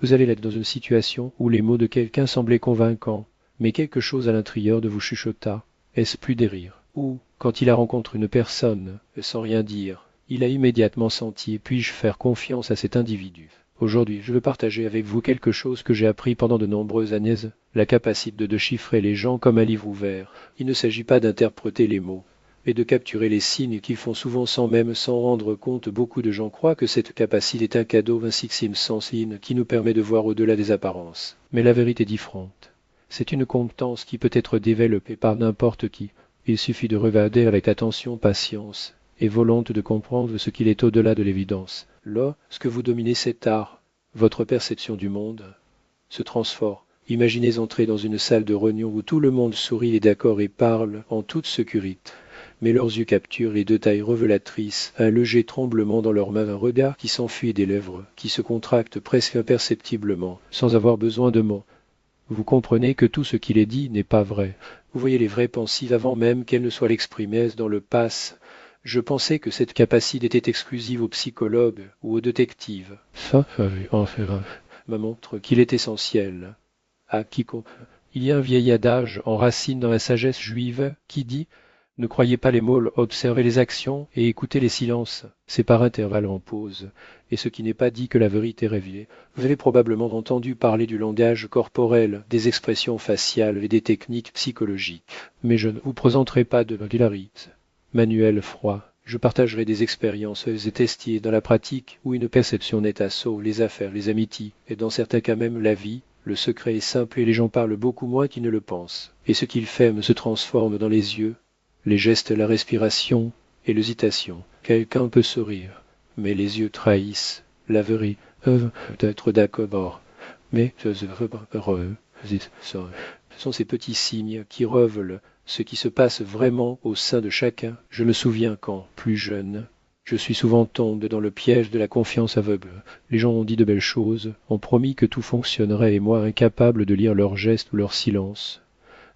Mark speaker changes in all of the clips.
Speaker 1: Vous allez être dans une situation où les mots de quelqu'un semblaient convaincants, mais quelque chose à l'intérieur de vous chuchota. Est-ce plus des rires? Ou, quand il a rencontré une personne, sans rien dire, il a immédiatement senti, puis-je faire confiance à cet individu? Aujourd'hui, je veux partager avec vous quelque chose que j'ai appris pendant de nombreuses années, la capacité de chiffrer les gens comme un livre ouvert. Il ne s'agit pas d'interpréter les mots, mais de capturer les signes qu'ils font souvent sans même s'en rendre compte. Beaucoup de gens croient que cette capacité est un cadeau, un sixime sans signe qui nous permet de voir au-delà des apparences. Mais la vérité est différente. C'est une compétence qui peut être développée par n'importe qui. Il suffit de regarder avec attention, patience et volonté de comprendre ce qu'il est au-delà de l'évidence. Lorsque vous dominez cet art, votre perception du monde se transforme. Imaginez entrer dans une salle de réunion où tout le monde sourit et d'accord et parle en toute sécurité. Mais leurs yeux capturent les détails révélatrices, un léger tremblement dans leurs mains, un regard qui s'enfuit des lèvres, qui se contracte presque imperceptiblement, sans avoir besoin de mots. Vous comprenez que tout ce qu'il est dit n'est pas vrai. Vous voyez les vraies pensées avant même qu'elles ne soient exprimées dans le passe. Je pensais que cette capacité était exclusive aux psychologues ou aux détectives. Ça, me montre qu'il est essentiel à quiconque. Il y a un vieil adage enraciné dans la sagesse juive qui dit: ne croyez pas les mots, observez les actions et écoutez les silences. C'est par intervalles en pause, et ce qui n'est pas dit que la vérité est révélée. Vous avez probablement entendu parler du langage corporel, des expressions faciales et des techniques psychologiques. Mais je ne vous présenterai pas de Hillary, manuel froid. Je partagerai des expériences et testées dans la pratique où une perception nette assaut les affaires, les amitiés, et dans certains cas même la vie. Le secret est simple et les gens parlent beaucoup moins qu'ils ne le pensent. Et ce qu'ils font se transforme dans les yeux, les gestes, la respiration et l'hésitation. Quelqu'un peut sourire, mais les yeux trahissent. La vérité peut être d'accord, mais ce sont ces petits signes qui révèlent ce qui se passe vraiment au sein de chacun. Je me souviens quand, plus jeune, je suis souvent tombé dans le piège de la confiance aveugle. Les gens ont dit de belles choses, ont promis que tout fonctionnerait et moi, incapable de lire leurs gestes ou leurs silences,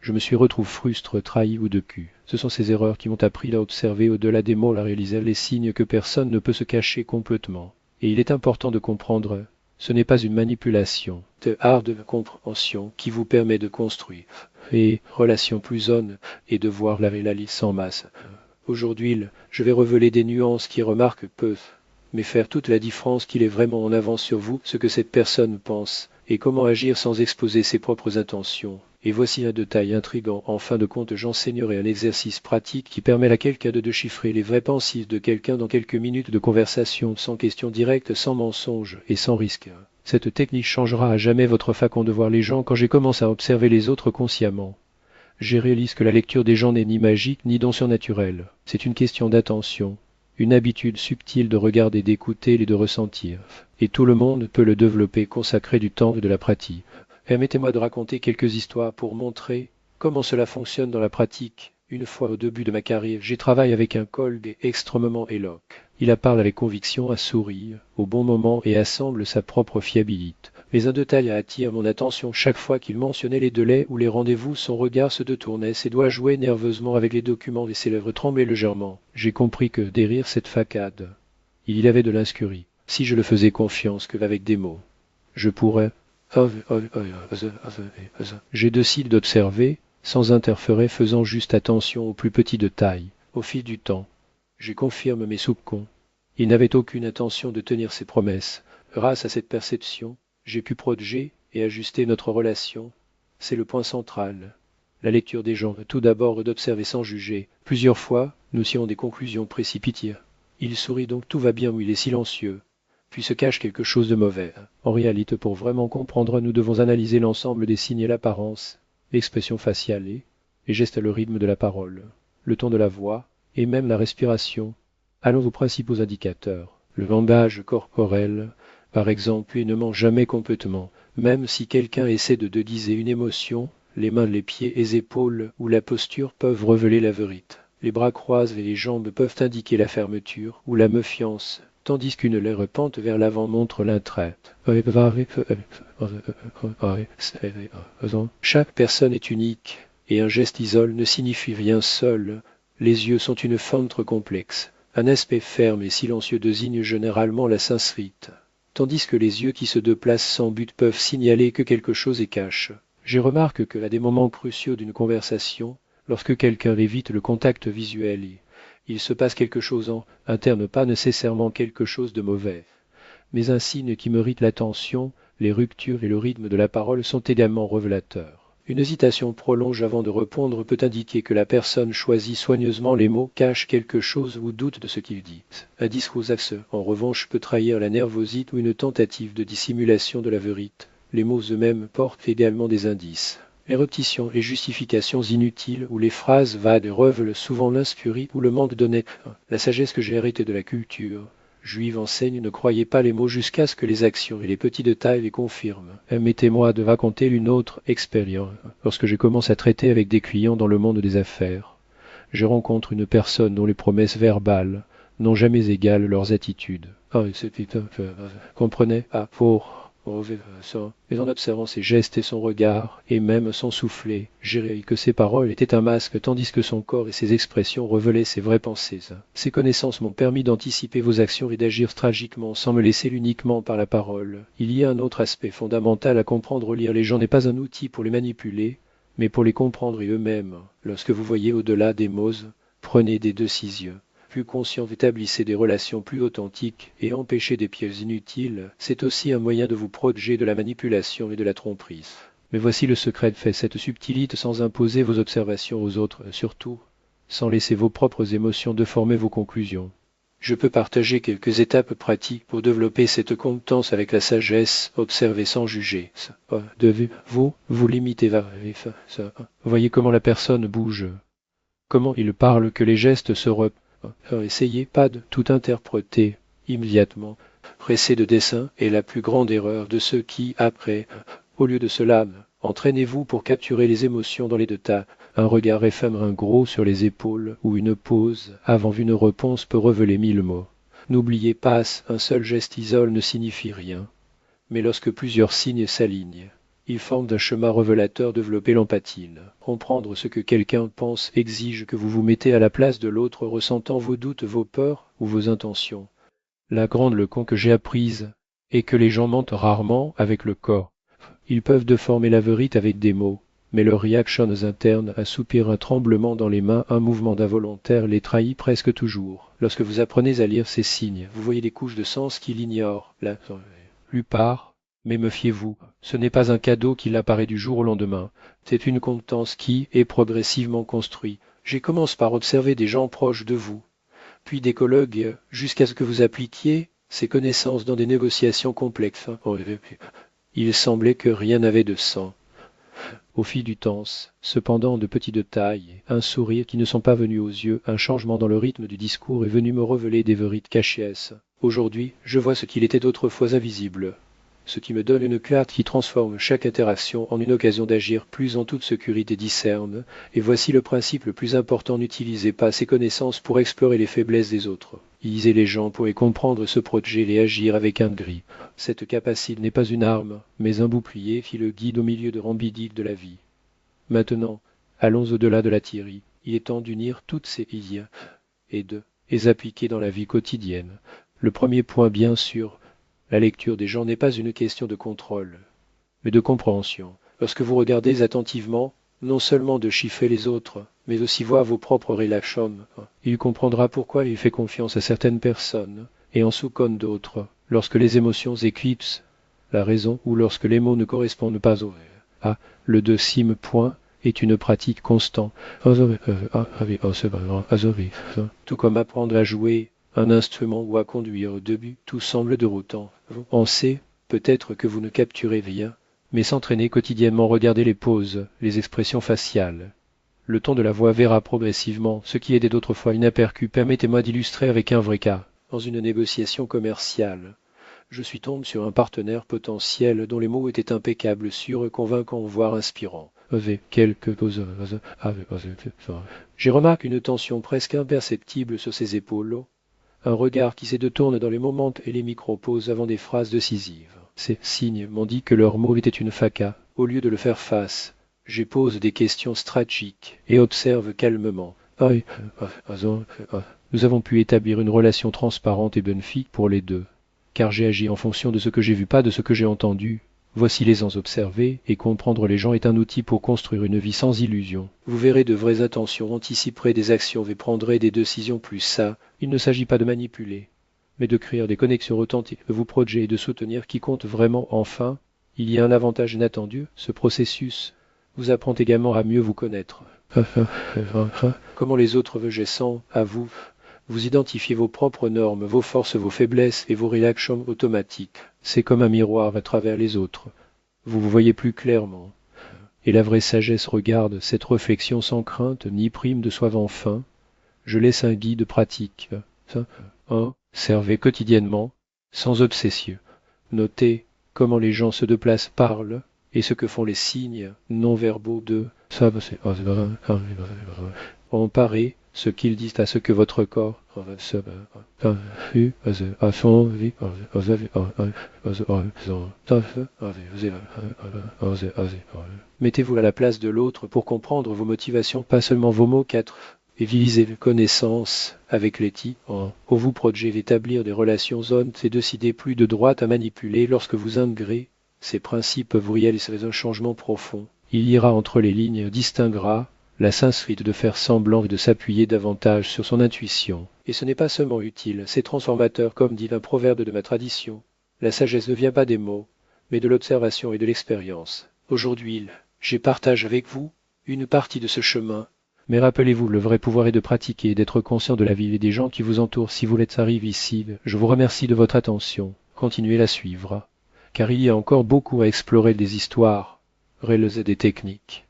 Speaker 1: je me suis retrouvé frustre, trahi ou de cul. Ce sont ces erreurs qui m'ont appris à observer au-delà des mots, à réaliser les signes que personne ne peut se cacher complètement. Et il est important de comprendre, ce n'est pas une manipulation, c'est art de compréhension qui vous permet de construire et relations plus zones et de voir la réalité en masse. Aujourd'hui, je vais révéler des nuances qui remarquent peu, mais faire toute la différence qu'il est vraiment en avance sur vous, ce que cette personne pense, et comment agir sans exposer ses propres intentions. Et voici un détail intrigant. En fin de compte, j'enseignerai un exercice pratique qui permet à quelqu'un de déchiffrer les vrais pensifs de quelqu'un dans quelques minutes de conversation, sans question directe, sans mensonge et sans risque. Cette technique changera à jamais votre façon de voir les gens. Quand j'ai commencé à observer les autres consciemment, j'ai réalisé que la lecture des gens n'est ni magique ni don surnaturel. C'est une question d'attention, une habitude subtile de regarder, d'écouter et de ressentir. Et tout le monde peut le développer, consacrer du temps et de la pratique. Permettez-moi de raconter quelques histoires pour montrer comment cela fonctionne dans la pratique. Une fois au début de ma carrière, j'ai travaillé avec un collègue extrêmement éloquent. Il parle avec conviction, a sourire, au bon moment et assemble sa propre fiabilité. Mais un détail attire mon attention chaque fois qu'il mentionnait les délais ou les rendez-vous, son regard se détournait, ses doigts jouaient nerveusement avec les documents et ses lèvres tremblaient légèrement. J'ai compris que, derrière cette facade, il y avait de l'inscurie. Si je le faisais confiance qu'avec des mots, je pourrais... J'ai décidé d'observer, sans interférer, faisant juste attention aux plus petits détails. Au fil du temps, je confirme mes soupçons. Il n'avait aucune intention de tenir ses promesses. Grâce à cette perception, j'ai pu protéger et ajuster notre relation. C'est le point central. La lecture des gens, tout d'abord d'observer sans juger. Plusieurs fois, nous tirons des conclusions précipitées. Il sourit donc tout va bien ou il est silencieux. Puis se cache quelque chose de mauvais. En réalité, pour vraiment comprendre, nous devons analyser l'ensemble des signes et l'apparence, l'expression faciale et les gestes à le rythme de la parole, le ton de la voix et même la respiration. Allons aux principaux indicateurs. Le langage corporel, par exemple, il ne ment jamais complètement. Même si quelqu'un essaie de déguiser une émotion, les mains, les pieds, les épaules ou la posture peuvent révéler la vérité. Les bras croisés et les jambes peuvent indiquer la fermeture ou la méfiance, tandis qu'une lèvre pente vers l'avant montre l'entraide. Chaque personne est unique, et un geste isole ne signifie rien seul. Les yeux sont une fente complexe. Un aspect ferme et silencieux désigne généralement la sincérité, tandis que les yeux qui se déplacent sans but peuvent signaler que quelque chose est cache. J'ai remarqué que à des moments cruciaux d'une conversation, lorsque quelqu'un évite le contact visuel, il se passe quelque chose en interne, pas nécessairement quelque chose de mauvais. Mais un signe qui me irrite l'attention, les ruptures et le rythme de la parole sont également révélateurs. Une hésitation prolongée avant de répondre peut indiquer que la personne choisit soigneusement les mots, cache quelque chose ou doute de ce qu'il dit. Un discours axé, en revanche, peut trahir la nervosité ou une tentative de dissimulation de la vérité. Les mots eux-mêmes portent également des indices. Les répétitions, les justifications inutiles ou les phrases vagues révèlent souvent l'inspirit ou le manque d'honnêteté. La sagesse que j'ai héritée de la culture juive enseigne: ne croyez pas les mots jusqu'à ce que les actions et les petits détails les confirment. Permettez-moi de raconter une autre expérience. Lorsque je commence à traiter avec des clients dans le monde des affaires, je rencontre une personne dont les promesses verbales n'ont jamais égalé leurs attitudes. Ah, comprenez? Ah, mais en observant ses gestes et son regard, et même son soufflet, j'ai réalisé que ses paroles étaient un masque, tandis que son corps et ses expressions révélaient ses vraies pensées. Ces connaissances m'ont permis d'anticiper vos actions et d'agir stratégiquement, sans me laisser uniquement par la parole. Il y a un autre aspect fondamental à comprendre: lire les gens n'est pas un outil pour les manipuler, mais pour les comprendre eux-mêmes. Lorsque vous voyez au-delà des mots, prenez des décisions plus conscient, établissez des relations plus authentiques et empêchez des pièges inutiles. C'est aussi un moyen de vous protéger de la manipulation et de la tromperie. Mais voici le secret: fait cette subtilité sans imposer vos observations aux autres, surtout sans laisser vos propres émotions déformer vos conclusions. Je peux partager quelques étapes pratiques pour développer cette compétence avec la sagesse: observer sans juger. Vous limitez. Voyez comment la personne bouge, comment il parle, que les gestes se essayez pas de tout interpréter immédiatement. Pressé de dessin est la plus grande erreur de ceux qui, après, au lieu de cela, entraînez-vous pour capturer les émotions dans les détails. Un regard éphémère, un gros sur les épaules ou une pause avant une réponse peut révéler 1000 mots. N'oubliez pas, un seul geste isolé ne signifie rien, mais lorsque plusieurs signes s'alignent, ils forment un chemin révélateur. Développer l'empathie. Comprendre ce que quelqu'un pense exige que vous vous mettez à la place de l'autre, ressentant vos doutes, vos peurs ou vos intentions. La grande leçon que j'ai apprise est que les gens mentent rarement avec le corps. Ils peuvent déformer la vérité avec des mots, mais leurs réactions internes, un soupir, un tremblement dans les mains, un mouvement involontaire les trahit presque toujours. Lorsque vous apprenez à lire ces signes, vous voyez des couches de sens qu'il ignore. La plupart. Mais méfiez-vous, ce n'est pas un cadeau qui apparaît du jour au lendemain, c'est une compétence qui est progressivement construite. Je commence par observer des gens proches de vous, puis des collègues, jusqu'à ce que vous appliquiez ces connaissances dans des négociations complexes. Il semblait que rien n'avait de sens. Au fil du temps, cependant, de petits détails, un sourire qui ne sont pas venus aux yeux, un changement dans le rythme du discours est venu me révéler des vérités cachées. Aujourd'hui, je vois ce qu'il était autrefois invisible, ce qui me donne une clarté qui transforme chaque interaction en une occasion d'agir plus en toute sécurité. Discerne, et voici le principe le plus important: n'utilisez pas ces connaissances pour explorer les faiblesses des autres. Lisez les gens pour les comprendre, se protéger et agir avec un gris. Cette capacité n'est pas une arme, mais un bouclier qui le guide au milieu de rambidiques de la vie. Maintenant, allons au-delà de la théorie. Il est temps d'unir toutes ces idées et de les appliquer dans la vie quotidienne. Le premier point, bien sûr, la lecture des gens n'est pas une question de contrôle, mais de compréhension. Lorsque vous regardez attentivement, non seulement de chiffrer les autres, mais aussi voir vos propres réactions, il comprendra pourquoi il fait confiance à certaines personnes et en sous-conne d'autres, lorsque les émotions éclipsent la raison ou lorsque les mots ne correspondent pas au vrai. Ah, le deuxième point est une pratique constante. Tout comme apprendre à jouer un instrument ou à conduire. Au début, tout semble déroutant. Vous pensez peut-être que vous ne capturez rien, mais s'entraîner quotidiennement, regarder les poses, les expressions faciales. Le ton de la voix verra progressivement ce qui était d'autrefois inaperçu. Permettez-moi d'illustrer avec un vrai cas. Dans une négociation commerciale, je suis tombé sur un partenaire potentiel dont les mots étaient impeccables, sûrs, convaincants, voire inspirants. J'ai remarqué une tension presque imperceptible sur ses épaules, un regard qui se détourne dans les moments et les micro-pauses avant des phrases décisives. Ces signes m'ont dit que leur mot était une faca. Au lieu de le faire face, je pose des questions stratégiques et observe calmement. Nous avons pu établir une relation transparente et bénéfique pour les deux. car j'ai agi en fonction de ce que j'ai vu, pas de ce que j'ai entendu. Voici les ans observés, et comprendre les gens est un outil pour construire une vie sans illusion. Vous verrez de vraies intentions, anticiperez des actions et prendrez des décisions plus ça. Il ne s'agit pas de manipuler, mais de créer des connexions authentiques, de vous protéger et de soutenir qui compte vraiment enfin. Il y a un avantage inattendu, ce processus vous apprend également à mieux vous connaître. Comment les autres veulent à vous. Vous identifiez vos propres normes, vos forces, vos faiblesses et vos réactions automatiques. C'est comme un miroir à travers les autres. Vous vous voyez plus clairement. Et la vraie sagesse regarde cette réflexion sans crainte ni prime de soif enfin. Je laisse un guide pratique. 1. Servez quotidiennement, sans obsession. Notez comment les gens se déplacent, parlent, et ce que font les signes non-verbaux de emparez ce qu'ils disent à ce que votre corps mettez-vous à la place de l'autre pour comprendre vos motivations, pas seulement vos mots. 4. Et visez les connaissances avec l'éthique. Pour vous protéger d'établir des relations honnêtes et décider plus de droite à manipuler lorsque vous intégrez ces principes vous réaliserez un changement profond. Il ira entre les lignes, distinguera la sincérité de faire semblant et de s'appuyer davantage sur son intuition. Et ce n'est pas seulement utile, c'est transformateur, comme dit un proverbe de ma tradition. La sagesse ne vient pas des mots, mais de l'observation et de l'expérience. Aujourd'hui, j'ai partage avec vous une partie de ce chemin. Mais rappelez-vous, le vrai pouvoir est de pratiquer, d'être conscient de la vie et des gens qui vous entourent. Si vous êtes arrivé ici, je vous remercie de votre attention. Continuez à la suivre, car il y a encore beaucoup à explorer des histoires, réaliser des techniques.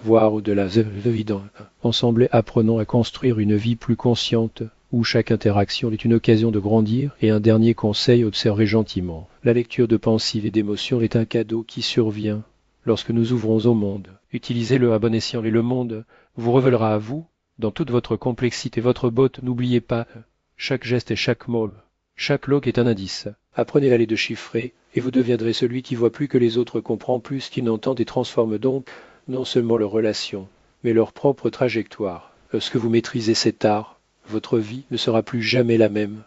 Speaker 1: Voir au-delà, évident. Ensemble, apprenons à construire une vie plus consciente, où chaque interaction est une occasion de grandir, et un dernier conseil, observez gentiment. La lecture de pensées et d'émotions est un cadeau qui survient lorsque nous ouvrons au monde. Utilisez-le à bon escient et le monde vous révélera à vous, dans toute votre complexité, votre beauté. N'oubliez pas, chaque geste et chaque mot, chaque loque est un indice. Apprenez à les déchiffrer, et vous deviendrez celui qui voit plus que les autres, comprend plus qu'il n'entend et transforme donc non seulement leurs relations, mais leur propre trajectoire. Lorsque vous maîtrisez cet art, votre vie ne sera plus jamais la même.